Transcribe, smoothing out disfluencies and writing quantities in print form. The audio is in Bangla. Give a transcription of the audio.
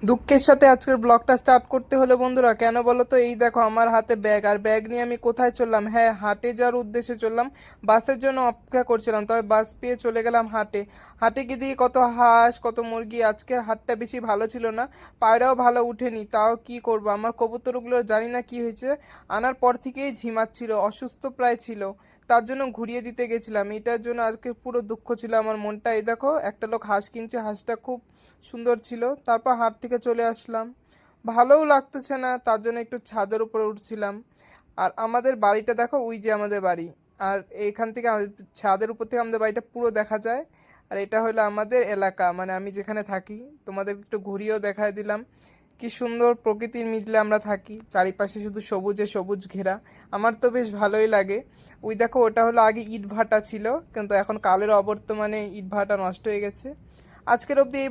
দুঃখের সাথে আজকের ব্লগটা স্টার্ট করতে হলো বন্ধুরা, কেন বলো তো? এই দেখো আমার হাতে ব্যাগ, আর ব্যাগ নিয়ে আমি কোথায় চললাম? হ্যাঁ, হাটে যাওয়ার উদ্দেশ্যে চললাম। বাসের জন্য অপেক্ষা করছিলাম, তবে বাস পেয়ে চলে গেলাম হাটে। হাটে গিয়ে দিয়ে কত হাঁস কত মুরগি। আজকের হাটটা বেশি ভালো ছিল না, পায়রাও ভালো উঠেনি। তাও কি করবো, আমার কবুতরগুলো জানি না কি হয়েছে, আনার পর থেকেই ঝিমাচ্ছিল, অসুস্থ প্রায় ছিল। তার জন্য ঘুরিয়ে দিতে গেছিলাম, এটার জন্য আজকে পুরো দুঃখ ছিল আমার মনটা। এই দেখো একটা লোক হাঁস কিনছে, হাঁসটা খুব সুন্দর ছিল। তারপর হাট থেকে চলে আসলাম, ভালোও লাগতেছে না, তার জন্য একটু ছাদের উপরে উঠছিলাম। আর আমাদের বাড়িটা দেখো, ওই যে আমাদের বাড়ি। আর এইখান থেকে ছাদের উপর থেকে আমাদের বাড়িটা পুরো দেখা যায়। আর এটা হলো আমাদের এলাকা, মানে আমি যেখানে থাকি। তোমাদের একটু ঘুরিয়েও দেখায় দিলাম, কি সুন্দর প্রকৃতির মিডলে আমরা থাকি, চারিপাশে শুধু সবুজে সবুজ ঘেরা। আমার তো বেশ ভালোই লাগে। ওই দেখো, ওটা হলো আগে ইট ভাটা ছিল, কিন্তু এখন কালের অবর্তমানে ইট ভাটা নষ্ট হয়ে গেছে। আজকের অবধি